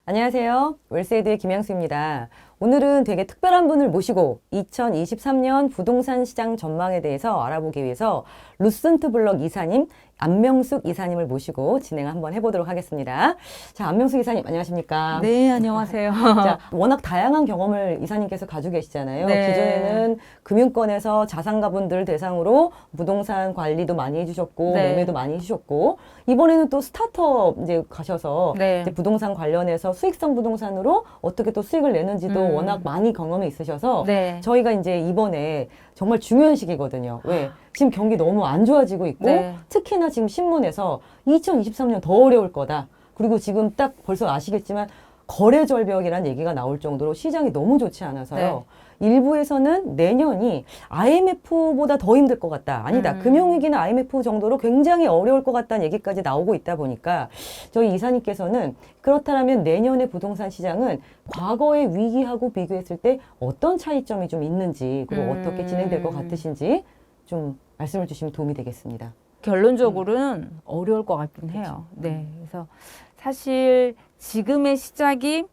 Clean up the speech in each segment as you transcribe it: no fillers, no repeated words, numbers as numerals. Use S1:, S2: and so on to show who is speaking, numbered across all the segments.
S1: 안녕하세요. 웰세이드의 김양수입니다. 오늘은 되게 특별한 분을 모시고 2023년 부동산 시장 전망에 대해서 알아보기 위해서 루센트 블럭 이사님, 안명숙 이사님을 모시고 진행 한번 해보도록 하겠습니다. 자, 안명숙 이사님 안녕하십니까?
S2: 네, 안녕하세요.
S1: 자, 워낙 다양한 경험을 이사님께서 가지고 계시잖아요.
S2: 네.
S1: 기존에는 금융권에서 자산가분들 대상으로 부동산 관리도 많이 해주셨고,
S2: 네.
S1: 매매도 많이 해주셨고, 이번에는 또 스타트업 이제 가셔서
S2: 네.
S1: 이제 부동산 관련해서 수익성 부동산으로 어떻게 또 수익을 내는지도 워낙 많이 경험이 있으셔서
S2: 네.
S1: 저희가 이제 이번에 정말 중요한 시기거든요. 왜? 지금 경기 너무 안 좋아지고 있고
S2: 네.
S1: 특히나 지금 신문에서 2023년 더 어려울 거다. 그리고 지금 딱 벌써 아시겠지만 거래 절벽이라는 얘기가 나올 정도로 시장이 너무 좋지 않아서요. 일부에서는 내년이 IMF보다 더 힘들 것 같다. 아니다. 금융위기는 IMF 정도로 굉장히 어려울 것 같다는 얘기까지 나오고 있다 보니까 저희 이사님께서는 그렇다면 내년의 부동산 시장은 과거의 위기하고 비교했을 때 어떤 차이점이 좀 있는지 그리고 어떻게 진행될 것 같으신지 좀 말씀을 주시면 도움이 되겠습니다.
S2: 결론적으로는 어려울 것 같긴 해요. 네. 그래서 사실 지금의 시작이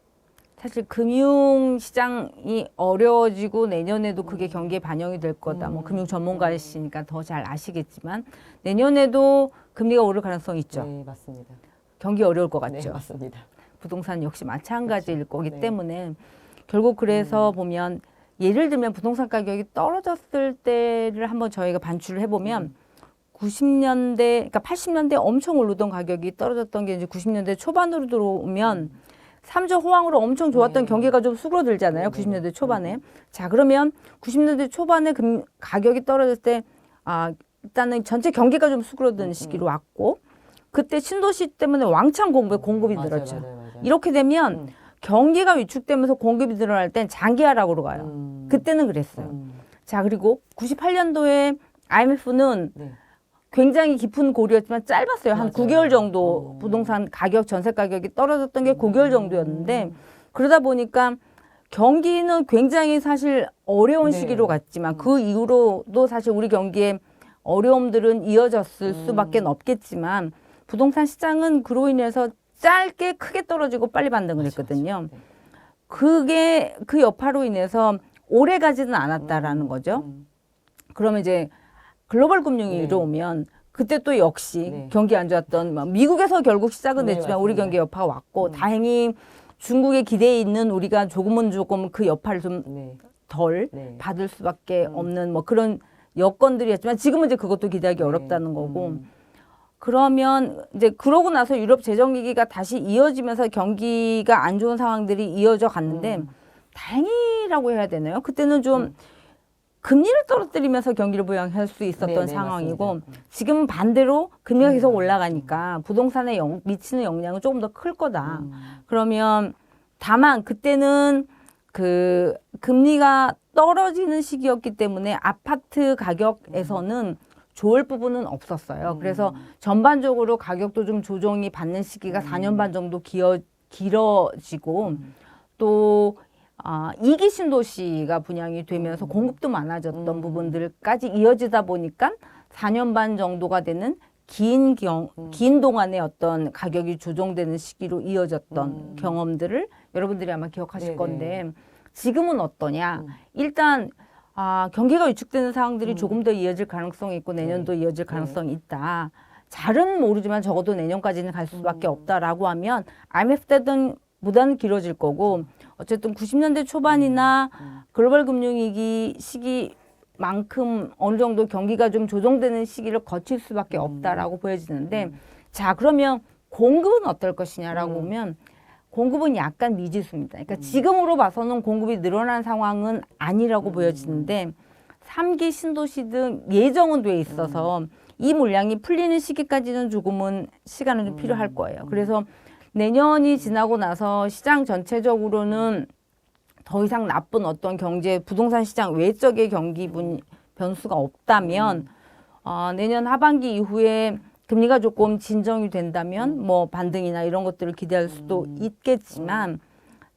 S2: 사실 금융시장이 어려워지고 내년에도 그게 경기에 반영이 될 거다. 뭐 금융 전문가이시니까 더 잘 아시겠지만 내년에도 금리가 오를 가능성이 있죠.
S1: 네, 맞습니다.
S2: 경기 어려울 것
S1: 네,
S2: 같죠.
S1: 맞습니다.
S2: 부동산 역시 마찬가지일
S1: 그렇죠.
S2: 거기
S1: 네.
S2: 때문에 결국 그래서 보면 예를 들면 부동산 가격이 떨어졌을 때를 한번 저희가 반출을 해보면 90년대, 그러니까 80년대 엄청 오르던 가격이 떨어졌던 게 이제 90년대 초반으로 들어오면 3조 호황으로 엄청 좋았던
S1: 네.
S2: 경기가 좀 수그러들잖아요.
S1: 네,
S2: 90년대 초반에. 자, 그러면 90년대 초반에 가격이 떨어졌을 때, 일단은 전체 경기가 좀 수그러드는 시기로 왔고, 그때 신도시 때문에 왕창 공급이
S1: 맞아요,
S2: 늘었죠.
S1: 맞아요.
S2: 이렇게 되면 경기가 위축되면서 공급이 늘어날 땐 장기화라고 가요. 그때는 그랬어요. 자, 그리고 98년도에 IMF는
S1: 네.
S2: 굉장히 깊은 고리였지만 짧았어요. 한
S1: 맞아요.
S2: 9개월 정도 부동산 가격, 전세 가격이 떨어졌던 게 9개월 정도였는데 그러다 보니까 경기는 굉장히 사실 어려운
S1: 네.
S2: 시기로 갔지만 그 이후로도 사실 우리 경기에 어려움들은 이어졌을 수밖에 없겠지만 부동산 시장은 그로 인해서 짧게 크게 떨어지고 빨리 반등을 했거든요.
S1: 네.
S2: 그게 그 여파로 인해서 오래 가지는 않았다라는 거죠. 그러면 이제 글로벌 금융이
S1: 네.
S2: 이러면 그때 또 역시
S1: 네.
S2: 경기 안 좋았던 막 미국에서 결국 시작은
S1: 네,
S2: 됐지만 우리
S1: 맞습니다.
S2: 경기 여파가 왔고 다행히 중국의 기대에 있는 우리가 조금 그 여파를 좀
S1: 네.
S2: 덜
S1: 네.
S2: 받을 수밖에 없는 뭐 그런 여건들이었지만 지금은 이제 그것도 기대하기 어렵다는 거고 그러면 이제 그러고 나서 유럽 재정위기가 다시 이어지면서 경기가 안 좋은 상황들이 이어져 갔는데 다행이라고 해야 되나요? 그때는 좀 금리를 떨어뜨리면서 경기를 부양할 수 있었던
S1: 네, 네,
S2: 상황이고
S1: 맞습니다.
S2: 지금 반대로 금리가 계속 올라가니까 부동산에 미치는 영향은 조금 더 클 거다. 그러면 다만 그때는 그 금리가 떨어지는 시기였기 때문에 아파트 가격에서는 좋을 부분은 없었어요. 그래서 전반적으로 가격도 좀 조정이 받는 시기가 4년 반 정도 길어지고 또 이기 신도시가 분양이 되면서 공급도 많아졌던 부분들까지 이어지다 보니까 4년 반 정도가 되는 긴 동안의 어떤 가격이 조정되는 시기로 이어졌던 경험들을 여러분들이 아마 기억하실
S1: 네네.
S2: 건데 지금은 어떠냐? 일단 경기가 위축되는 상황들이 조금 더 이어질 가능성이 있고 내년도 이어질 가능성이 있다. 잘은 모르지만 적어도 내년까지는 갈 수밖에 없다라고 하면 IMF 때는 보다는 길어질 거고 어쨌든 90년대 초반이나 글로벌 금융위기 시기만큼 어느 정도 경기가 좀 조정되는 시기를 거칠 수밖에 없다라고 보여지는데 자 그러면 공급은 어떨 것이냐라고 보면 공급은 약간 미지수입니다. 그러니까 지금으로 봐서는 공급이 늘어난 상황은 아니라고 보여지는데 3기 신도시 등 예정은 돼 있어서 이 물량이 풀리는 시기까지는 조금은 시간은 좀 필요할 거예요. 그래서 내년이 지나고 나서 시장 전체적으로는 더 이상 나쁜 어떤 부동산 시장 외적의 경기 변수가 없다면 내년 하반기 이후에 금리가 조금 진정이 된다면 뭐 반등이나 이런 것들을 기대할 수도 있겠지만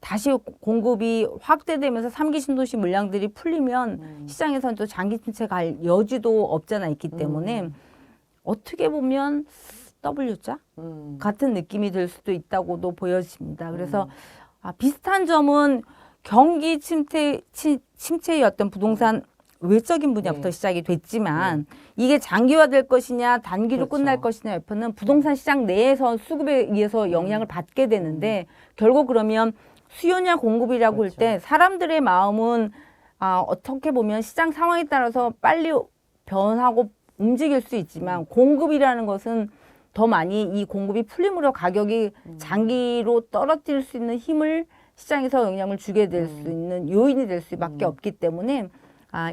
S2: 다시 공급이 확대되면서 3기 신도시 물량들이 풀리면 시장에서는 또 장기 침체 갈 여지도 없잖아 있기 때문에 어떻게 보면 W자 같은 느낌이 들 수도 있다고도 보여집니다. 그래서 비슷한 점은 경기 침체의 어떤 부동산 외적인 분야부터 시작이 됐지만 이게 장기화될 것이냐 단기로
S1: 그렇죠.
S2: 끝날 것이냐 여부는 부동산 시장 내에서 수급에 의해서 영향을 받게 되는데 결국 그러면 수요냐 공급이라고 할 때 사람들의 마음은 어떻게 보면 시장 상황에 따라서 빨리 변하고 움직일 수 있지만 공급이라는 것은 더 많이 이 공급이 풀림으로 가격이 장기로 떨어뜨릴 수 있는 힘을 시장에서 영향을 주게 될 수 있는 요인이 될 수밖에 없기 때문에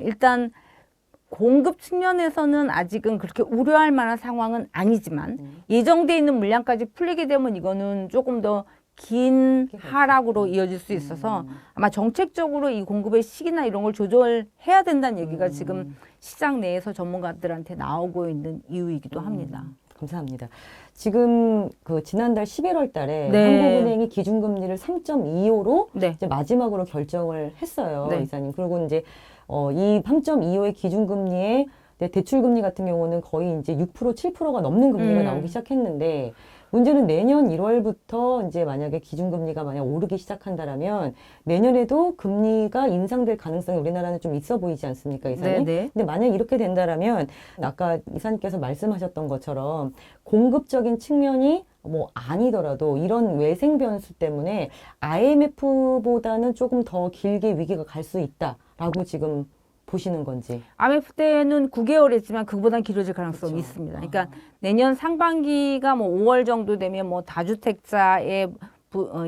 S2: 일단 공급 측면에서는 아직은 그렇게 우려할 만한 상황은 아니지만 예정돼 있는 물량까지 풀리게 되면 이거는 조금 더 긴 하락으로 이어질 수 있어서 아마 정책적으로 이 공급의 시기나 이런 걸 조절해야 된다는 얘기가 지금 시장 내에서 전문가들한테 나오고 있는 이유이기도 합니다.
S1: 감사합니다. 지금 그 지난달 11월 달에
S2: 네.
S1: 한국은행이 기준금리를 3.25로
S2: 네.
S1: 이제 마지막으로 결정을 했어요,
S2: 네.
S1: 이사님. 그리고 이제 이 3.25의 기준금리에 대출금리 같은 경우는 거의 이제 6%, 7%가 넘는 금리가 나오기 시작했는데 문제는 내년 1월부터 이제 만약에 기준금리가 만약 오르기 시작한다라면 내년에도 금리가 인상될 가능성이 우리나라는 좀 있어 보이지 않습니까, 이사님?
S2: 네.
S1: 근데 만약 이렇게 된다라면 아까 이사님께서 말씀하셨던 것처럼 공급적인 측면이 뭐 아니더라도 이런 외생 변수 때문에 IMF보다는 조금 더 길게 위기가 갈 수 있다라고 지금 보시는 건지.
S2: IMF 때는 9개월이지만 그보다 길어질 가능성이 있습니다. 그러니까 내년 상반기가 뭐 5월 정도 되면 뭐 다주택자의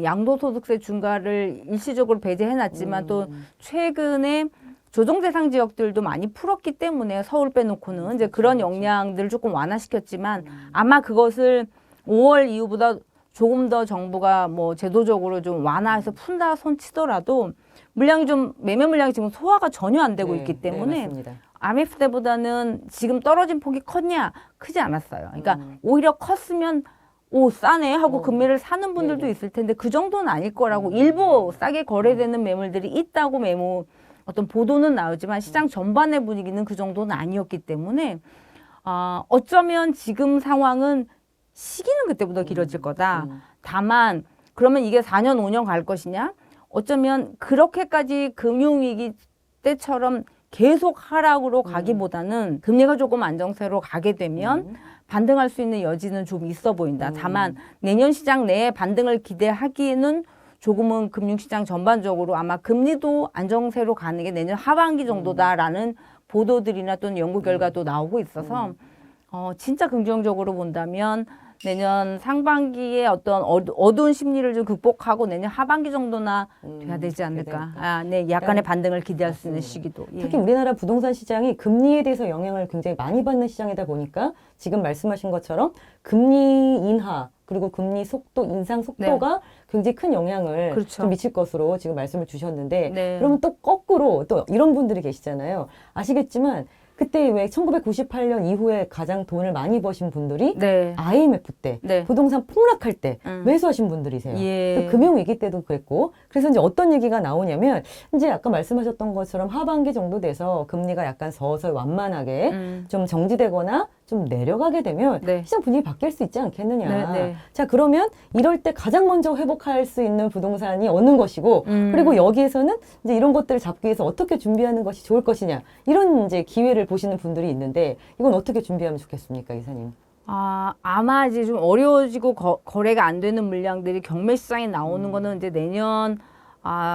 S2: 양도소득세 중과를 일시적으로 배제해놨지만 또 최근에 조정대상 지역들도 많이 풀었기 때문에 서울 빼놓고는 이제 그런 영향들을 조금 완화시켰지만 아마 그것을 5월 이후보다 조금 더 정부가 뭐 제도적으로 좀 완화해서 푼다 손 치더라도 물량이 좀 매매 물량이 지금 소화가 전혀 안 되고 있기 때문에 IMF 때보다는 지금 떨어진 폭이 컸냐? 크지 않았어요. 그러니까 오히려 컸으면 오 싸네 하고 금매를 사는 분들도 있을 텐데 그 정도는 아닐 거라고 일부 싸게 거래되는 매물들이 있다고 어떤 보도는 나오지만 시장 전반의 분위기는 그 정도는 아니었기 때문에 어쩌면 지금 상황은 시기는 그때보다 길어질 거다. 다만 그러면 이게 4년, 5년 갈 것이냐? 어쩌면 그렇게까지 금융위기 때처럼 계속 하락으로 가기보다는 금리가 조금 안정세로 가게 되면 반등할 수 있는 여지는 좀 있어 보인다. 다만 내년 시장 내에 반등을 기대하기에는 조금은 금융시장 전반적으로 아마 금리도 안정세로 가는 게 내년 하반기 정도다라는 보도들이나 또는 연구 결과도 나오고 있어서 진짜 긍정적으로 본다면 내년 상반기에 어떤 어두운 심리를 좀 극복하고 내년 하반기 정도나 돼야 되지 않을까. 네, 약간의 반등을 기대할 수 있는 시기도.
S1: 특히 우리나라 부동산 시장이 금리에 대해서 영향을 굉장히 많이 받는 시장이다 보니까 지금 말씀하신 것처럼 금리 인하 그리고 금리 속도, 인상 속도가 굉장히 큰 영향을 좀 미칠 것으로 지금 말씀을 주셨는데 그러면 또 거꾸로 또 이런 분들이 계시잖아요. 아시겠지만 그때 왜 1998년 이후에 가장 돈을 많이 버신 분들이 IMF 때 부동산 폭락할 때 매수하신 분들이세요. 또 금융위기 때도 그랬고 그래서 이제 어떤 얘기가 나오냐면 이제 아까 말씀하셨던 것처럼 하반기 정도 돼서 금리가 약간 서서히 완만하게 좀 정지되거나 좀 내려가게 되면 시장 분위기 바뀔 수 있지 않겠느냐. 자 그러면 이럴 때 가장 먼저 회복할 수 있는 부동산이 어느 것이고 그리고 여기에서는 이제 이런 것들을 잡기 위해서 어떻게 준비하는 것이 좋을 것이냐 이런 이제 기회를 보시는 분들이 있는데 이건 어떻게 준비하면 좋겠습니까, 이사님?
S2: 아마 이제 좀 어려워지고 거래가 안 되는 물량들이 경매 시장에 나오는 거는 이제 내년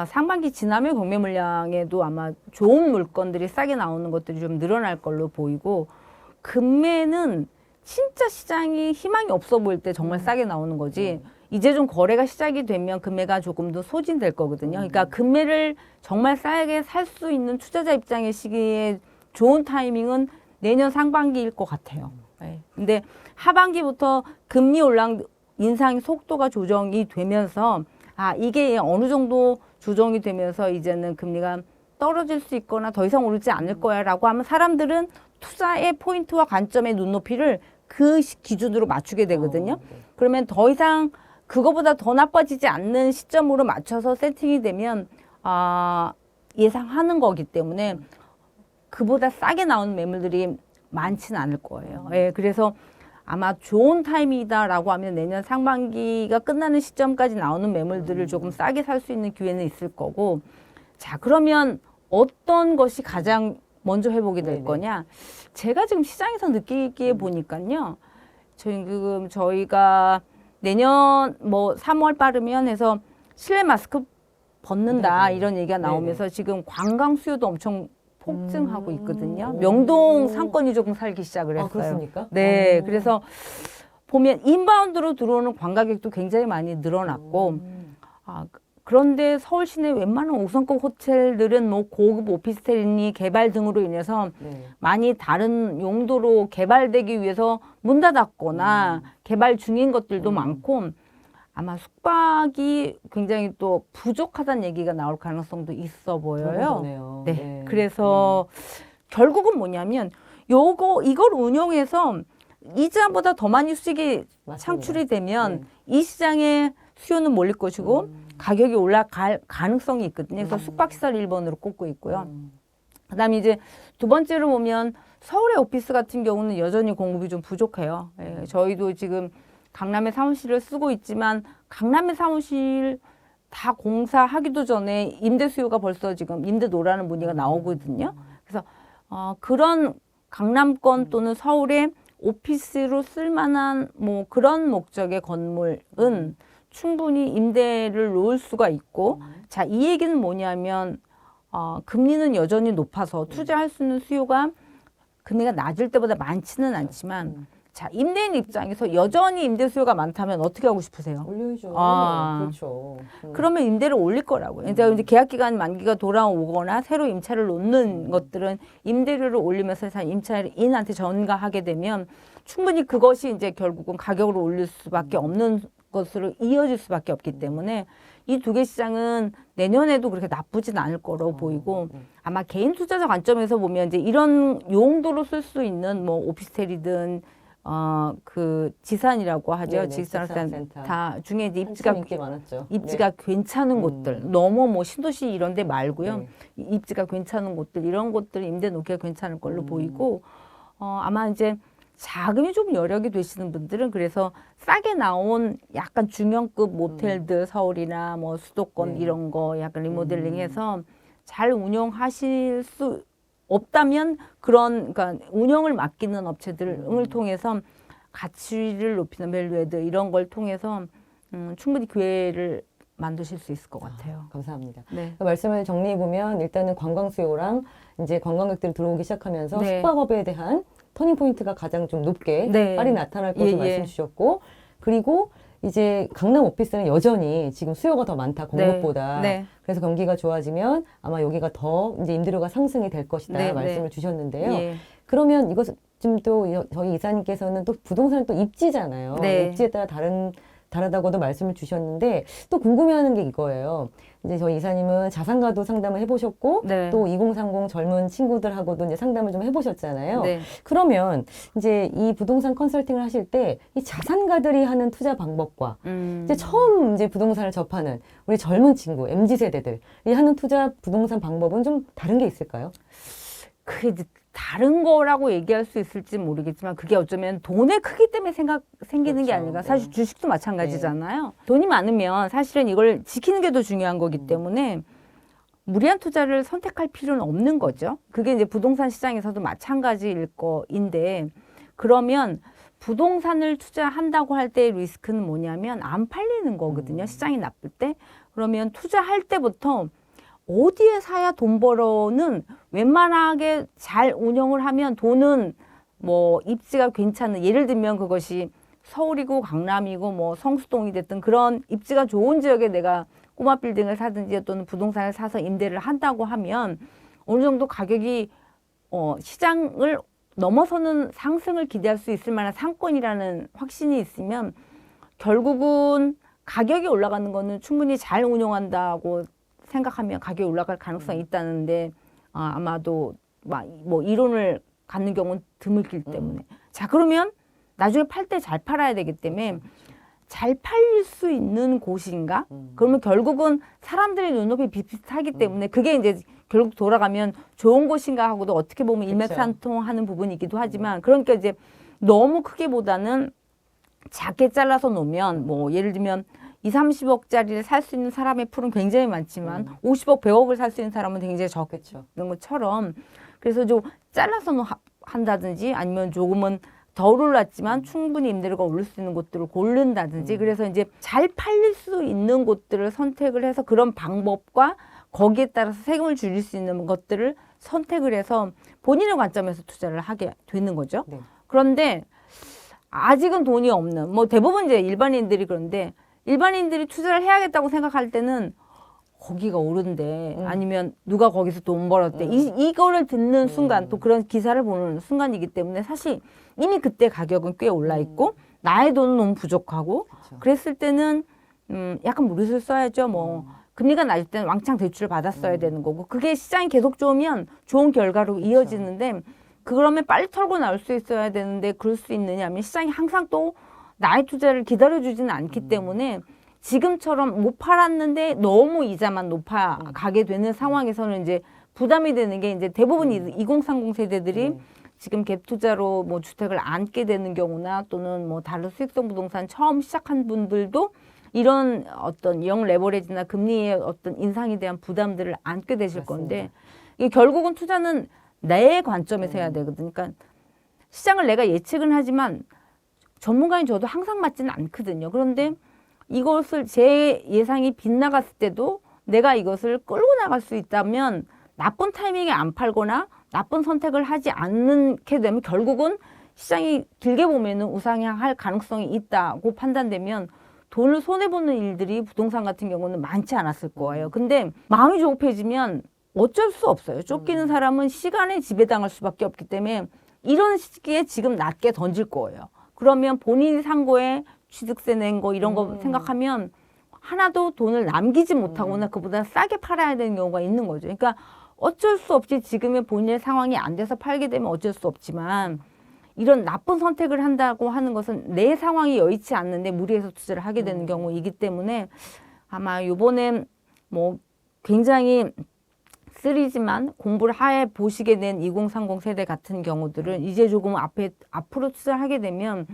S2: 상반기 지나면 경매 물량에도 아마 좋은 물건들이 싸게 나오는 것들이 좀 늘어날 걸로 보이고 금매는 진짜 시장이 희망이 없어 보일 때 정말 싸게 나오는 거지. 이제 좀 거래가 시작이 되면 금매가 조금 더 소진될 거거든요. 그러니까 금매를 정말 싸게 살 수 있는 투자자 입장의 시기에 좋은 타이밍은 내년 상반기일 것 같아요. 근데 하반기부터 금리 인상 속도가 조정이 되면서 이게 어느 정도 조정이 되면서 이제는 금리가 떨어질 수 있거나 더 이상 오르지 않을 거야 라고 하면 사람들은 투자의 포인트와 관점의 눈높이를 그 기준으로 맞추게 되거든요. 그러면 더 이상 그거보다 더 나빠지지 않는 시점으로 맞춰서 세팅이 되면 예상하는 거기 때문에 그보다 싸게 나오는 매물들이 많지는 않을 거예요. 그래서 아마 좋은 타이밍이다라고 하면 내년 상반기가 끝나는 시점까지 나오는 매물들을 조금 싸게 살 수 있는 기회는 있을 거고, 자, 그러면 어떤 것이 가장 먼저 회복이 될
S1: 네네.
S2: 거냐? 제가 지금 시장에서 느끼기에 보니까요. 지금 저희가 내년 뭐 3월 빠르면 해서 실내 마스크 벗는다
S1: 네네.
S2: 이런 얘기가
S1: 네네.
S2: 나오면서 지금 관광 수요도 엄청 폭증하고 있거든요.
S1: 오.
S2: 명동 상권이 조금 살기 시작을 했어요.
S1: 아, 그렇습니까?
S2: 네,
S1: 오.
S2: 그래서 보면 인바운드로 들어오는 관광객도 굉장히 많이 늘어났고, 아, 그런데 서울 시내 웬만한 5성급 호텔들은 뭐 고급 오피스텔이니 개발 등으로 인해서
S1: 네.
S2: 많이 다른 용도로 개발되기 위해서 문 닫았거나 개발 중인 것들도 많고, 아마 숙박이 굉장히 또 부족하다는 얘기가 나올 가능성도 있어 보여요.
S1: 그러네요.
S2: 네. 그래서 결국은 뭐냐면 이걸 운용해서 이자보다 더 많이 수익이
S1: 맞습니다.
S2: 창출이 되면
S1: 네.
S2: 이 시장의 수요는 몰릴 것이고 가격이 올라갈 가능성이 있거든요. 그래서 숙박시설 1번으로 꼽고 있고요. 그다음에 이제 두 번째로 보면 서울의 오피스 같은 경우는 여전히 공급이 좀 부족해요. 예, 저희도 지금 강남의 사무실을 쓰고 있지만 강남의 사무실 다 공사하기도 전에 임대 수요가 벌써 지금 임대 놓으라는 문의가 나오거든요. 그래서 그런 강남권 또는 서울의 오피스로 쓸만한 뭐 그런 목적의 건물은 충분히 임대를 놓을 수가 있고, 자, 이 얘기는 뭐냐면 금리는 여전히 높아서 투자할 수 있는 수요가 금리가 낮을 때보다 많지는 않지만, 자, 임대인 입장에서 여전히 임대 수요가 많다면 어떻게 하고 싶으세요?
S1: 올려야죠.
S2: 아.
S1: 그렇죠.
S2: 그러면 임대를 올릴 거라고요. 이제 계약 기간 만기가 돌아오거나 새로 임차를 놓는 것들은 임대료를 올리면서 임차인한테 전가하게 되면 충분히 그것이 이제 결국은 가격을 올릴 수밖에 없는 것으로 이어질 수밖에 없기 때문에 이 두 개 시장은 내년에도 그렇게 나쁘진 않을 거라고 보이고, 아마 개인 투자자 관점에서 보면 이제 이런 용도로 쓸 수 있는 뭐 오피스텔이든 그 지산이라고 하죠.
S1: 네네,
S2: 지산센터 다 중에 이제
S1: 입지가 인기 많았죠.
S2: 입지가 괜찮은 곳들, 너무 뭐 신도시 이런 데 말고요.
S1: 네.
S2: 입지가 괜찮은 곳들, 이런 곳들 임대 놓기가 괜찮을 걸로 보이고, 아마 이제 자금이 좀 여력이 되시는 분들은 그래서 싸게 나온 약간 중형급 모텔들 서울이나 뭐 수도권
S1: 네.
S2: 이런 거 약간 리모델링해서 잘 운영하실 수 없다면 그러니까 운영을 맡기는 업체들을 통해서 가치를 높이는 밸류에드 이런 걸 통해서 충분히 기회를 만드실 수 있을 것 같아요.
S1: 감사합니다.
S2: 네.
S1: 그 말씀을 정리해 보면 일단은 관광 수요랑 이제 관광객들이 들어오기 시작하면서
S2: 네.
S1: 숙박업에 대한 터닝 포인트가 가장 좀 높게
S2: 네.
S1: 빨리 나타날 것을
S2: 예, 예.
S1: 말씀 주셨고, 그리고 이제 강남 오피스는 여전히 지금 수요가 더 많다 공급보다.
S2: 네.
S1: 그래서 경기가 좋아지면 아마 여기가 더 이제 임대료가 상승이 될 것이다
S2: 네,
S1: 말씀을
S2: 네.
S1: 주셨는데요.
S2: 예.
S1: 그러면 이것은 좀 또 저희 이사님께서는 또 부동산은 또 입지잖아요.
S2: 네.
S1: 입지에 따라 다르다고도 말씀을 주셨는데 또 궁금해하는 게 이거예요. 이제 저희 이사님은 자산가도 상담을 해보셨고
S2: 네.
S1: 또 2030 젊은 친구들하고도 이제 상담을 좀 해보셨잖아요.
S2: 네.
S1: 그러면 이제 이 부동산 컨설팅을 하실 때 이 자산가들이 하는 투자 방법과 이제 처음 이제 부동산을 접하는 우리 젊은 친구 MZ 세대들이 하는 투자 부동산 방법은 좀 다른 게 있을까요?
S2: 그게 이제 다른 거라고 얘기할 수 있을지 모르겠지만 그게 어쩌면 돈의 크기 때문에 생기는 게
S1: 그렇죠.
S2: 아닌가.
S1: 네.
S2: 사실 주식도 마찬가지잖아요. 돈이 많으면 사실은 이걸 지키는 게 더 중요한 거기 때문에 무리한 투자를 선택할 필요는 없는 거죠. 그게 이제 부동산 시장에서도 마찬가지일 거인데, 그러면 부동산을 투자한다고 할 때의 리스크는 뭐냐면 안 팔리는 거거든요. 시장이 나쁠 때. 그러면 투자할 때부터 어디에 사야 돈 벌어는 웬만하게 잘 운영을 하면 돈은 뭐 입지가 괜찮은, 예를 들면 그것이 서울이고 강남이고 뭐 성수동이 됐든 그런 입지가 좋은 지역에 내가 꼬마 빌딩을 사든지 또는 부동산을 사서 임대를 한다고 하면 어느 정도 가격이 시장을 넘어서는 상승을 기대할 수 있을 만한 상권이라는 확신이 있으면 결국은 가격이 올라가는 거는 충분히 잘 운영한다고 생각하면 가격이 올라갈 가능성이 있다는데 아마도 뭐 이론을 갖는 경우는 드물기 때문에 자, 그러면 나중에 팔 때 잘 팔아야 되기 때문에 잘 팔릴 수 있는 곳인가? 그러면 결국은 사람들의 눈높이 비슷하기 때문에 그게 이제 결국 돌아가면 좋은 곳인가 하고도 어떻게 보면 일맥상통하는 부분이기도 하지만, 그러니까 이제 너무 크게보다는 작게 잘라서 놓으면 뭐 예를 들면 2, 30억짜리를 살 수 있는 사람의 풀은 굉장히 많지만 50억, 100억을 살 수 있는 사람은 굉장히 적는 것처럼 그래서 좀 잘라서 한다든지 아니면 조금은 덜 올랐지만 충분히 임대료가 오를 수 있는 곳들을 고른다든지 그래서 이제 잘 팔릴 수 있는 곳들을 선택을 해서 그런 방법과 거기에 따라서 세금을 줄일 수 있는 것들을 선택을 해서 본인의 관점에서 투자를 하게 되는 거죠.
S1: 네.
S2: 그런데 아직은 돈이 없는 뭐 대부분 이제 일반인들이 그런데 일반인들이 투자를 해야겠다고 생각할 때는 거기가 오른데 아니면 누가 거기서 돈 벌었대 이거를 듣는 순간 또 그런 기사를 보는 순간이기 때문에 사실 이미 그때 가격은 꽤 올라 있고 나의 돈은 너무 부족하고
S1: 그쵸.
S2: 그랬을 때는 약간 무리수를 써야죠. 뭐 금리가 낮을 때는 왕창 대출을 받았어야 되는 거고 그게 시장이 계속 좋으면 좋은 결과로 이어지는데 그러면 빨리 털고 나올 수 있어야 되는데 그럴 수 있느냐 하면 시장이 항상 또 나의 투자를 기다려주지는 않기 때문에 지금처럼 못 팔았는데 너무 이자만 높아가게 되는 상황에서는 이제 부담이 되는 게 이제 대부분 2030 세대들이 지금 갭 투자로 뭐 주택을 안게 되는 경우나 또는 뭐 다른 수익성 부동산 처음 시작한 분들도 이런 어떤 영 레버리지나 금리의 어떤 인상에 대한 부담들을 안게 되실
S1: 맞습니다.
S2: 건데 이게 결국은 투자는 내 관점에서 해야 되거든요. 그러니까 시장을 내가 예측은 하지만 전문가인 저도 항상 맞지는 않거든요. 그런데 이것을 제 예상이 빗나갔을 때도 내가 이것을 끌고 나갈 수 있다면 나쁜 타이밍에 안 팔거나 나쁜 선택을 하지 않게 되면 결국은 시장이 길게 보면은 우상향할 가능성이 있다고 판단되면 돈을 손해보는 일들이 부동산 같은 경우는 많지 않았을 거예요. 근데 마음이 조급해지면 어쩔 수 없어요. 쫓기는 사람은 시간에 지배당할 수밖에 없기 때문에 이런 시기에 지금 낮게 던질 거예요. 그러면 본인이 산 거에 취득세 낸 거 이런 거 생각하면 하나도 돈을 남기지 못하거나 그보다 싸게 팔아야 되는 경우가 있는 거죠. 그러니까 어쩔 수 없이 지금의 본인의 상황이 안 돼서 팔게 되면 어쩔 수 없지만 이런 나쁜 선택을 한다고 하는 것은 내 상황이 여의치 않는데 무리해서 투자를 하게 되는 경우이기 때문에 아마 이번엔 뭐 굉장히 쓰리지만 공부를 하에 보시게 된 2030 세대 같은 경우들은 이제 조금 앞으로 투자를 하게 되면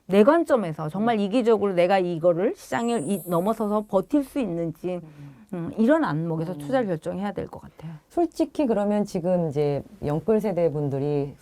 S2: 내 관점에서 정말 이기적으로 내가 이거를 시장을 넘어서서 버틸 수 있는지 이런 안목에서 투자를 결정해야 될 것 같아요.
S1: 솔직히 그러면 지금 이제 영끌 세대 분들이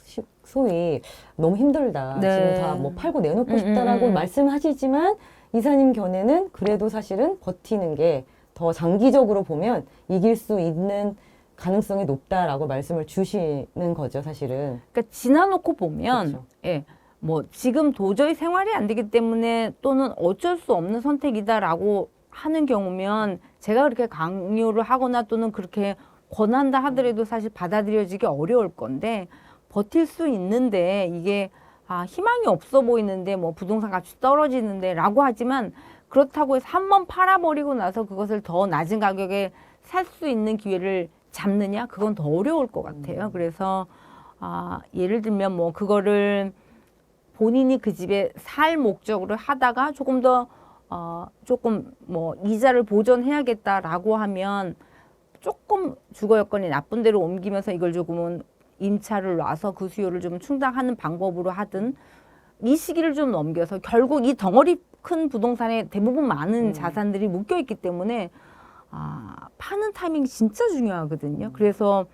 S1: 소위 너무 힘들다.
S2: 네.
S1: 지금 다 뭐 팔고 내놓고 싶다라고 말씀하시지만 이사님 견해는 그래도 사실은 버티는 게 더 장기적으로 보면 이길 수 있는 가능성이 높다라고 말씀을 주시는 거죠, 사실은.
S2: 그러니까 지나놓고 보면
S1: 그렇죠.
S2: 예. 뭐 지금 도저히 생활이 안 되기 때문에 또는 어쩔 수 없는 선택이다라고 하는 경우면 제가 그렇게 강요를 하거나 또는 그렇게 권한다 하더라도 사실 받아들여지기 어려울 건데 버틸 수 있는데 이게 희망이 없어 보이는데 뭐 부동산 값이 떨어지는데 라고 하지만 그렇다고 해서 한번 팔아버리고 나서 그것을 더 낮은 가격에 살 수 있는 기회를 잡느냐 그건 더 어려울 것 같아요. 그래서 예를 들면 뭐 그거를 본인이 그 집에 살 목적으로 하다가 조금 더 조금 뭐 이자를 보전해야겠다라고 하면 조금 주거 여건이 나쁜 데로 옮기면서 이걸 조금은 임차를 놔서 그 수요를 좀 충당하는 방법으로 하든 이 시기를 좀 넘겨서 결국 이 덩어리 큰 부동산에 대부분 많은 자산들이 묶여 있기 때문에 파는 타이밍이 진짜 중요하거든요. 그래서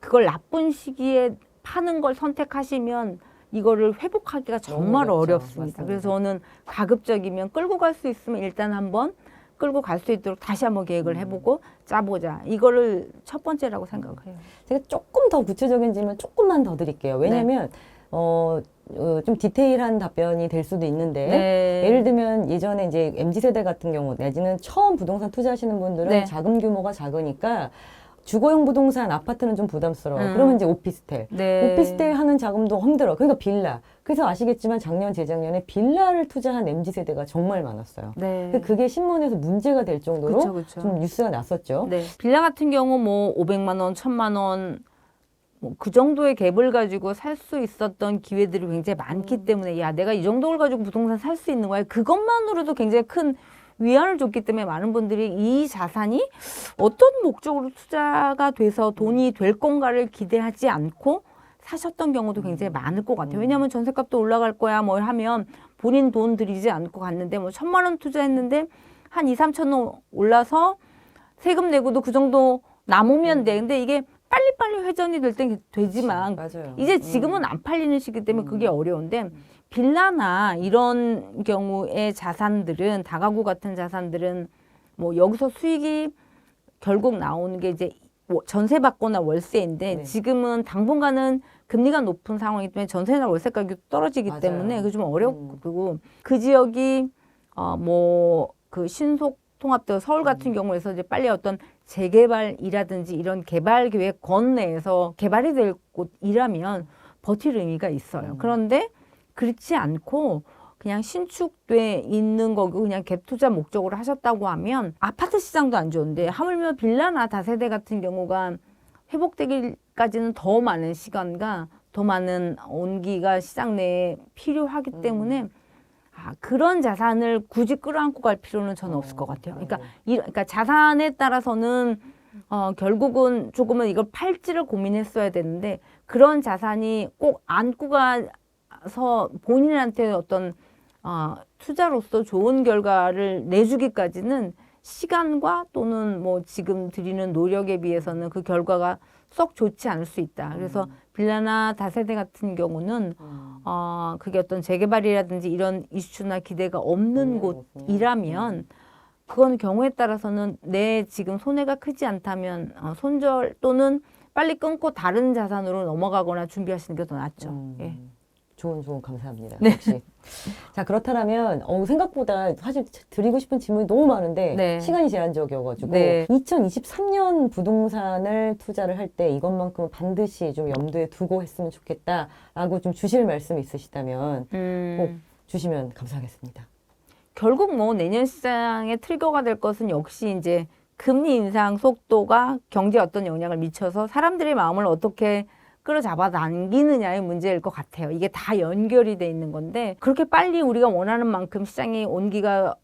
S2: 그걸 나쁜 시기에 파는 걸 선택하시면 이거를 회복하기가 정말 어렵습니다.
S1: 맞습니다.
S2: 그래서 저는 가급적이면 끌고 갈 수 있으면 일단 한번 끌고 갈 수 있도록 다시 한번 계획을 해보고 짜보자. 이거를 첫 번째라고 생각을 해요.
S1: 제가 조금 더 구체적인 질문 조금만 더 드릴게요. 왜냐면 좀 디테일한 답변이 될 수도 있는데
S2: 네.
S1: 예를 들면 예전에 이제 MZ세대 같은 경우 내지는 처음 부동산 투자하시는 분들은
S2: 네.
S1: 자금 규모가 작으니까 주거용 부동산 아파트는 좀 부담스러워. 그러면 이제 오피스텔.
S2: 네.
S1: 오피스텔 하는 자금도 힘들어. 그러니까 빌라. 그래서 아시겠지만 작년, 재작년에 빌라를 투자한 MZ세대가 정말 많았어요.
S2: 네.
S1: 근데 그게 신문에서 문제가 될 정도로
S2: 그쵸, 그쵸.
S1: 좀 뉴스가 났었죠.
S2: 네. 빌라 같은 경우 뭐 500만 원, 1000만 원, 뭐 그 정도의 갭을 가지고 살 수 있었던 기회들이 굉장히 많기 때문에 야, 내가 이 정도를 가지고 부동산 살 수 있는 거야. 그것만으로도 굉장히 큰 위안을 줬기 때문에 많은 분들이 이 자산이 어떤 목적으로 투자가 돼서 돈이 될 건가를 기대하지 않고 사셨던 경우도 굉장히 많을 것 같아요. 왜냐하면 전셋값도 올라갈 거야 뭐 하면 본인 돈 들이지 않고 갔는데 뭐 1,000만 원 투자했는데 한 2, 3천 원 올라서 세금 내고도 그 정도 남으면 돼. 근데 이게 빨리빨리 회전이 될 땐 되지만
S1: 맞아요.
S2: 이제 지금은 안 팔리는 시기 때문에 그게 어려운데 빌라나 이런 경우의 자산들은 다가구 같은 자산들은 뭐 여기서 수익이 결국 나오는 게 이제 전세 받거나 월세인데
S1: 네.
S2: 지금은 당분간은 금리가 높은 상황이기 때문에 전세나 월세 가격이 떨어지기
S1: 맞아요.
S2: 때문에 그게 좀 어렵고 그 지역이 뭐 그 신속 통합도 서울 같은 경우에서 이제 빨리 어떤 재개발이라든지 이런 개발 계획 건내에서 개발이 될 곳이라면 버틸 의미가 있어요. 그런데 그렇지 않고 그냥 신축돼 있는 거고 그냥 갭 투자 목적으로 하셨다고 하면 아파트 시장도 안 좋은데 하물며 빌라나 다세대 같은 경우가 회복되기까지는 더 많은 시간과 더 많은 온기가 시장 내에 필요하기 때문에 그런 자산을 굳이 끌어안고 갈 필요는 저는 없을 것 같아요. 그러니까 자산에 따라서는 결국은 조금은 이걸 팔지를 고민했어야 되는데 그런 자산이 꼭 안고 가서 본인한테 어떤 투자로서 좋은 결과를 내주기까지는 시간과 또는 뭐 지금 들이는 노력에 비해서는 그 결과가 썩 좋지 않을 수 있다. 그래서 빌라나 다세대 같은 경우는 그게 어떤 재개발이라든지 이런 이슈나 기대가 없는 곳이라면 그건 경우에 따라서는 내 지금 손해가 크지 않다면 손절 또는 빨리 끊고 다른 자산으로 넘어가거나 준비하시는 게 더 낫죠. 예.
S1: 좋은 조언 감사합니다.
S2: 네.
S1: 역시. 자, 그렇다면 생각보다 사실 드리고 싶은 질문이 너무 많은데
S2: 네.
S1: 시간이 제한적이어가지고
S2: 네.
S1: 2023년 부동산을 투자를 할 때 이것만큼은 반드시 좀 염두에 두고 했으면 좋겠다라고 좀 주실 말씀이 있으시다면 꼭 주시면 감사하겠습니다.
S2: 결국 뭐 내년 시장의 트리거가 될 것은 역시 이제 금리 인상 속도가 경제에 어떤 영향을 미쳐서 사람들의 마음을 어떻게 끌어잡아 당기느냐의 문제일 것 같아요. 이게 다 연결이 돼 있는 건데 그렇게 빨리 우리가 원하는 만큼 시장의 온기가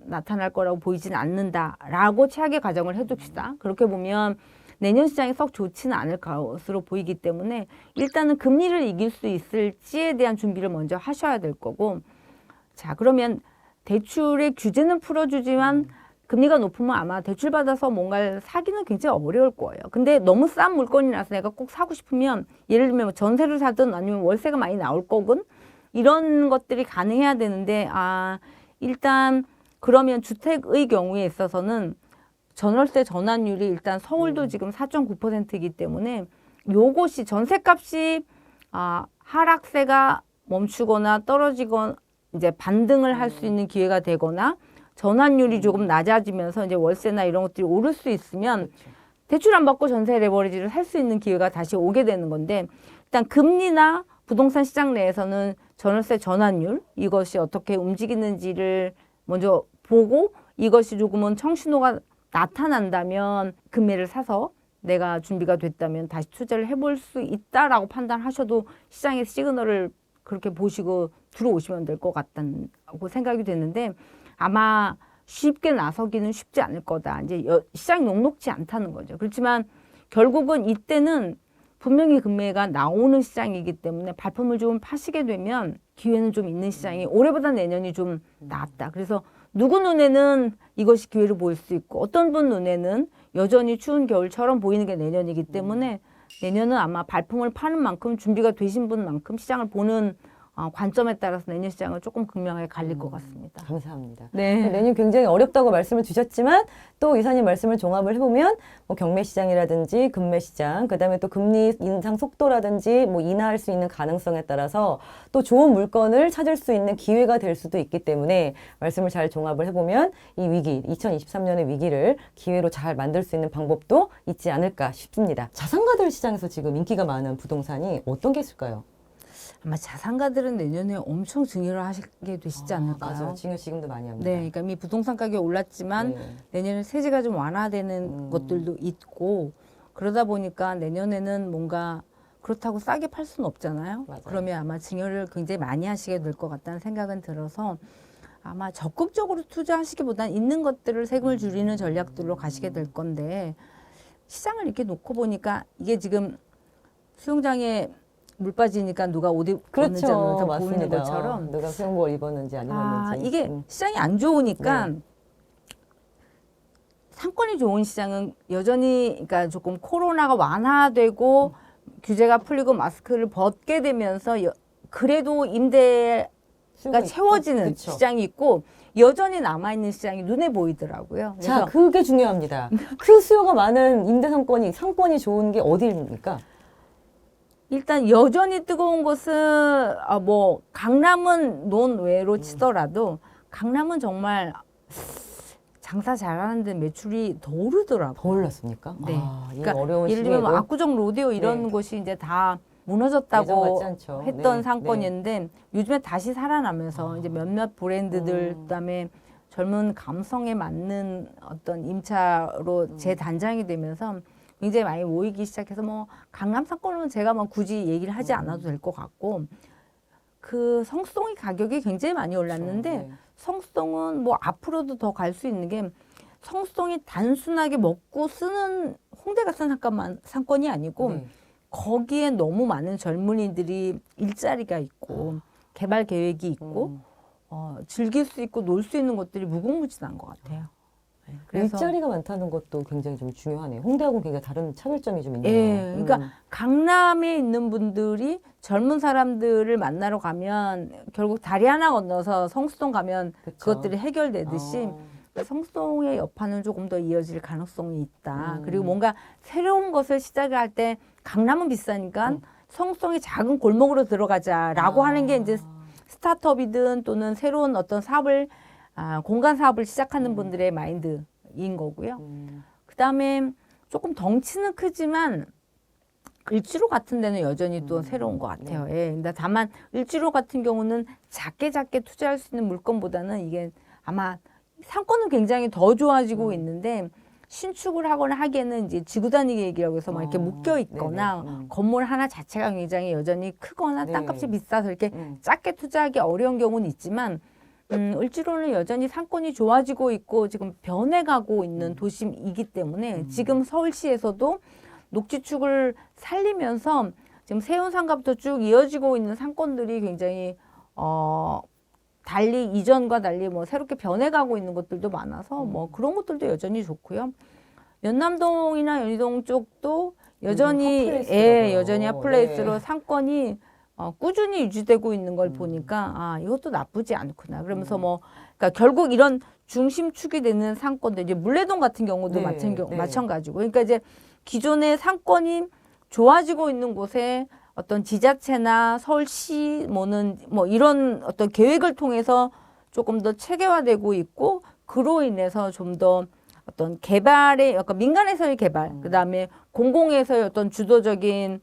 S2: 나타날 거라고 보이지는 않는다라고 최악의 가정을 해둡시다. 그렇게 보면 내년 시장이 썩 좋지는 않을 것으로 보이기 때문에 일단은 금리를 이길 수 있을지에 대한 준비를 먼저 하셔야 될 거고 자 그러면 대출의 규제는 풀어주지만 금리가 높으면 아마 대출 받아서 뭔가를 사기는 굉장히 어려울 거예요. 근데 너무 싼 물건이라서 내가 꼭 사고 싶으면 예를 들면 전세를 사든 아니면 월세가 많이 나올 거군 이런 것들이 가능해야 되는데 일단 그러면 주택의 경우에 있어서는 전월세 전환율이 일단 서울도 지금 4.9%이기 때문에 요것이 전세값이 하락세가 멈추거나 떨어지거나 이제 반등을 할 수 있는 기회가 되거나 전환율이 조금 낮아지면서 이제 월세나 이런 것들이 오를 수 있으면 대출 안 받고 전세 레버리지를 살 수 있는 기회가 다시 오게 되는 건데 일단 금리나 부동산 시장 내에서는 전월세 전환율 이것이 어떻게 움직이는지를 먼저 보고 이것이 조금은 청신호가 나타난다면 금매를 사서 내가 준비가 됐다면 다시 투자를 해볼 수 있다라고 판단하셔도 시장의 시그널을 그렇게 보시고 들어오시면 될 것 같다고 생각이 되는데 아마 쉽게 나서기는 쉽지 않을 거다. 이제 시장이 녹록지 않다는 거죠. 그렇지만 결국은 이때는 분명히 금매가 나오는 시장이기 때문에 발품을 좀 파시게 되면 기회는 좀 있는 시장이 올해보다 내년이 좀 낫다. 그래서 누구 눈에는 이것이 기회로 보일 수 있고 어떤 분 눈에는 여전히 추운 겨울처럼 보이는 게 내년이기 때문에 내년은 아마 발품을 파는 만큼 준비가 되신 분만큼 시장을 보는 관점에 따라서 내년 시장은 조금 극명하게 갈릴 것 같습니다.
S1: 감사합니다.
S2: 네.
S1: 내년 굉장히 어렵다고 말씀을 주셨지만 또 이사님 말씀을 종합을 해보면 뭐 경매 시장이라든지 금매 시장, 그다음에 또 금리 인상 속도라든지 뭐 인하할 수 있는 가능성에 따라서 또 좋은 물건을 찾을 수 있는 기회가 될 수도 있기 때문에 말씀을 잘 종합을 해보면 이 위기, 2023년의 위기를 기회로 잘 만들 수 있는 방법도 있지 않을까 싶습니다. 자산가들 시장에서 지금 인기가 많은 부동산이 어떤 게 있을까요?
S2: 아마 자산가들은 내년에 엄청 증여를 하시게 되시지 않을까요?
S1: 맞아요. 증여 지금도 많이 합니다.
S2: 네, 그러니까 이미 부동산 가격이 올랐지만
S1: 네.
S2: 내년에 세제가 좀 완화되는 것들도 있고 그러다 보니까 내년에는 뭔가 그렇다고 싸게 팔 수는 없잖아요.
S1: 맞아요.
S2: 그러면 아마 증여를 굉장히 많이 하시게 될 것 같다는 생각은 들어서 아마 적극적으로 투자하시기보다는 있는 것들을 세금을 줄이는 전략들로 가시게 될 건데 시장을 이렇게 놓고 보니까 이게 지금 수영장에 물 빠지니까 누가 옷 입었는지 안
S1: 그렇죠.
S2: 입었는지 보이는
S1: 맞습니다.
S2: 것처럼
S1: 누가 수영복을 입었는지 안 입었는지.
S2: 이게 시장이 안 좋으니까
S1: 네.
S2: 상권이 좋은 시장은 여전히 그러니까 조금 코로나가 완화되고 규제가 풀리고 마스크를 벗게 되면서 그래도 임대가
S1: 수요가
S2: 채워지는
S1: 있고. 그쵸.
S2: 시장이 있고 여전히 남아있는 시장이 눈에 보이더라고요.
S1: 자,
S2: 그래서
S1: 그게 중요합니다. 그 수요가 많은 임대 상권이 좋은 게 어디입니까?
S2: 일단 여전히 뜨거운 것은 뭐 강남은 논외로 치더라도 강남은 정말 장사 잘하는데 매출이 더 오르더라고요.
S1: 더 올랐습니까?
S2: 네.
S1: 이
S2: 그러니까
S1: 어려운
S2: 예를 들면 뭐
S1: 시기에도
S2: 압구정 로데오 이런
S1: 네.
S2: 곳이 이제 다
S1: 예전
S2: 무너졌다고
S1: 같지 않죠.
S2: 했던
S1: 네,
S2: 상권이었는데 요즘에 다시 살아나면서 이제 몇몇 브랜드들 그다음에 젊은 감성에 맞는 어떤 임차로 재단장이 되면서 굉장히 많이 모이기 시작해서 뭐 강남 상권은 제가 뭐 굳이 얘기를 하지 않아도 될 것 같고 그 성수동이 가격이 굉장히 많이 올랐는데
S1: 네.
S2: 성수동은 뭐 앞으로도 더 갈 수 있는 게 성수동이 단순하게 먹고 쓰는 홍대 같은 상권이 아니고
S1: 네.
S2: 거기에 너무 많은 젊은이들이 일자리가 있고 개발 계획이 있고 즐길 수 있고 놀 수 있는 것들이 무궁무진한 것 같아요. 네, 그래서
S1: 일자리가 많다는 것도 굉장히 좀 중요하네요. 홍대하고는 굉장히 다른 차별점이 좀 있네요.
S2: 예, 그러니까 강남에 있는 분들이 젊은 사람들을 만나러 가면 결국 다리 하나 건너서 성수동 가면
S1: 그쵸.
S2: 그것들이 해결되듯이
S1: 어.
S2: 성수동의 여파는 조금 더 이어질 가능성이 있다. 그리고 뭔가 새로운 것을 시작을 할 때 강남은 비싸니까 성수동의 작은 골목으로 들어가자라고 하는 게 이제 스타트업이든 또는 새로운 어떤 사업을 공간 사업을 시작하는 분들의 마인드인 거고요. 그다음에 조금 덩치는 크지만 을지로 같은 데는 여전히 또 새로운 것 같아요. 예. 근데 다만 을지로 같은 경우는 작게 투자할 수 있는 물건보다는 이게 아마 상권은 굉장히 더 좋아지고 있는데 신축을 하거나 하기에는 이제 지구 단위 계획이라고 해서 막 이렇게 묶여 있거나 건물 하나 자체가 굉장히 여전히 크거나
S1: 네.
S2: 땅값이 비싸서 이렇게 작게 투자하기 어려운 경우는 있지만 을지로는 여전히 상권이 좋아지고 있고 지금 변해가고 있는 도심이기 때문에 지금 서울시에서도 녹지축을 살리면서 지금 세운상가부터 쭉 이어지고 있는 상권들이 굉장히 달리 이전과 달리 뭐 새롭게 변해가고 있는 것들도 많아서 뭐 그런 것들도 여전히 좋고요. 연남동이나 연희동 쪽도 여전히
S1: 핫플레이스더라고요.
S2: 여전히 핫플레이스로
S1: 네.
S2: 상권이 꾸준히 유지되고 있는 걸 보니까 이것도 나쁘지 않구나. 그러면서 뭐 그러니까 결국 이런 중심축이 되는 상권들 이제 물레동 같은 경우도
S1: 네,
S2: 마찬가지고 그러니까 이제 기존의 상권이 좋아지고 있는 곳에 어떤 지자체나 서울시 뭐 이런 어떤 계획을 통해서 조금 더 체계화되고 있고 그로 인해서 좀 더 어떤 개발의 약간 민간에서의 개발 그다음에 공공에서의 어떤 주도적인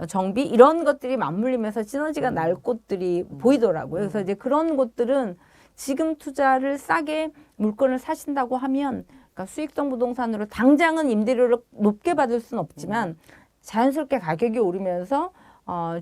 S2: 정비 이런 것들이 맞물리면서 시너지가 날 곳들이 보이더라고요. 그래서 이제 그런 곳들은 지금 투자를 싸게 물건을 사신다고 하면 그러니까 수익성 부동산으로 당장은 임대료를 높게 받을 수는 없지만 자연스럽게 가격이 오르면서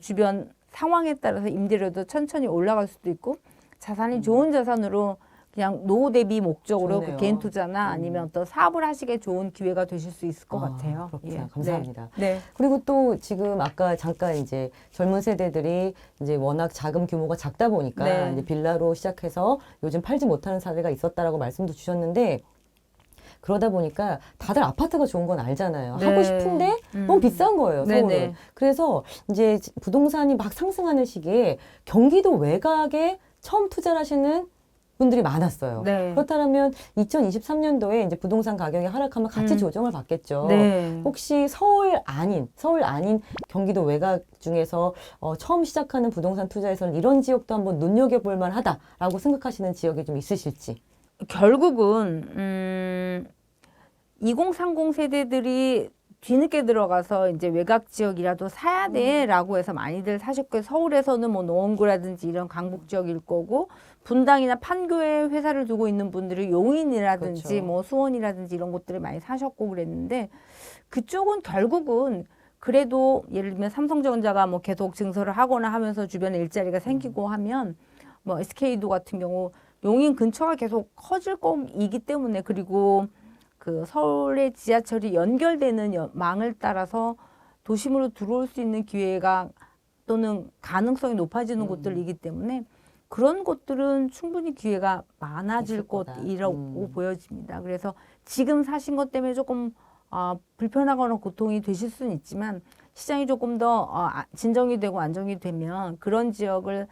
S2: 주변 상황에 따라서 임대료도 천천히 올라갈 수도 있고 자산이 좋은 자산으로 그냥 노후 대비 목적으로
S1: 좋네요.
S2: 그 개인 투자나 아니면 어떤 사업을 하시기에 좋은 기회가 되실 수 있을 것 같아요.
S1: 그렇구나.
S2: 예.
S1: 감사합니다.
S2: 네.
S1: 그리고 또 지금 아까 잠깐 이제 젊은 세대들이 이제 워낙 자금 규모가 작다 보니까
S2: 네.
S1: 이제 빌라로 시작해서 요즘 팔지 못하는 사례가 있었다라고 말씀도 주셨는데 그러다 보니까 다들 아파트가 좋은 건 알잖아요.
S2: 네.
S1: 하고 싶은데 너무 비싼 거예요, 서울은.
S2: 네네.
S1: 그래서 이제 부동산이 막 상승하는 시기에 경기도 외곽에 처음 투자를 하시는 분들이 많았어요.
S2: 네.
S1: 그렇다면 2023년도에 이제 부동산 가격이 하락하면 같이 조정을 받겠죠.
S2: 네.
S1: 혹시 서울 아닌 경기도 외곽 중에서 처음 시작하는 부동산 투자에서는 이런 지역도 한번 눈여겨볼 만하다라고 생각하시는 지역이 좀 있으실지.
S2: 결국은 2030 세대들이 뒤늦게 들어가서 이제 외곽 지역이라도 사야 돼라고 해서 많이들 사셨고요. 서울에서는 뭐 노원구라든지 이런 강북 지역일 거고 분당이나 판교에 회사를 두고 있는 분들이 용인이라든지
S1: 그렇죠.
S2: 뭐 수원이라든지 이런 곳들을 많이 사셨고 그랬는데 그쪽은 결국은 그래도 예를 들면 삼성전자가 뭐 계속 증설을 하거나 하면서 주변에 일자리가 생기고 하면 뭐 SK도 같은 경우 용인 근처가 계속 커질 거이기 때문에 그리고 그 서울의 지하철이 연결되는 망을 따라서 도심으로 들어올 수 있는 기회가 또 또는 가능성이 높아지는 곳들이기 때문에 그런 곳들은 충분히 기회가 많아질
S1: 있을 거다.
S2: 곳이라고 보여집니다. 그래서 지금 사신 것 때문에 조금 불편하거나 고통이 되실 수는 있지만 시장이 조금 더 진정이 되고 안정이 되면 그런 지역을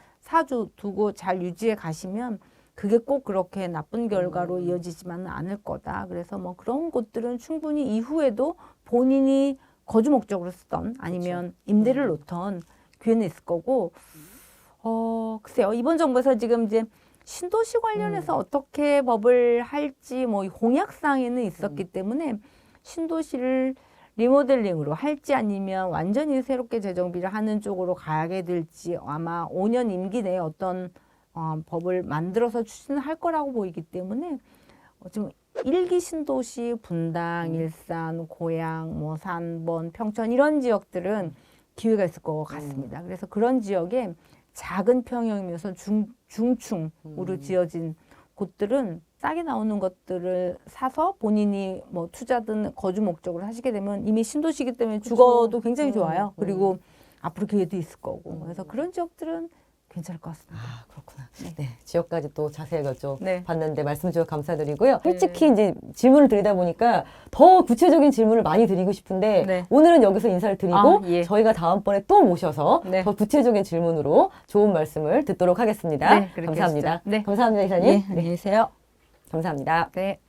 S2: 두고 잘 유지해 가시면 그게 꼭 그렇게 나쁜 결과로 이어지지만은 않을 거다. 그래서 뭐 그런 곳들은 충분히 이후에도 본인이 거주 목적으로 쓰던 아니면 임대를 놓던 기회는 있을 거고, 글쎄요. 이번 정부에서 지금 이제 신도시 관련해서 어떻게 법을 할지 뭐 공약사항에는 있었기 때문에 신도시를 리모델링으로 할지 아니면 완전히 새롭게 재정비를 하는 쪽으로 가게 될지 아마 5년 임기 내에 어떤 법을 만들어서 추진할 거라고 보이기 때문에 지금 1기 신도시 분당, 일산, 고양, 뭐 산번, 평천 이런 지역들은 기회가 있을 것 같습니다. 그래서 그런 지역에 작은 평형이면서 중층으로 지어진 곳들은 싸게 나오는 것들을 사서 본인이 뭐 투자든 거주 목적으로 하시게 되면 이미 신도시이기 때문에 주거도 굉장히 좋아요. 그리고 앞으로 기회도 있을 거고. 그래서 그런 지역들은 괜찮을 것 같습니다.
S1: 아, 그렇구나. 네. 지역까지 또 자세히
S2: 네.
S1: 봤는데 말씀 주셔서 감사드리고요. 솔직히 이제 질문을 드리다 보니까 더 구체적인 질문을 많이 드리고 싶은데
S2: 네.
S1: 오늘은 여기서 인사를 드리고
S2: 예.
S1: 저희가 다음번에 또 모셔서
S2: 네.
S1: 더 구체적인 질문으로 좋은 말씀을 듣도록 하겠습니다.
S2: 네, 그렇게
S1: 감사합니다.
S2: 하시죠. 네.
S1: 감사합니다, 이사님.
S2: 예, 안녕히 계세요.
S1: 감사합니다.
S2: 네.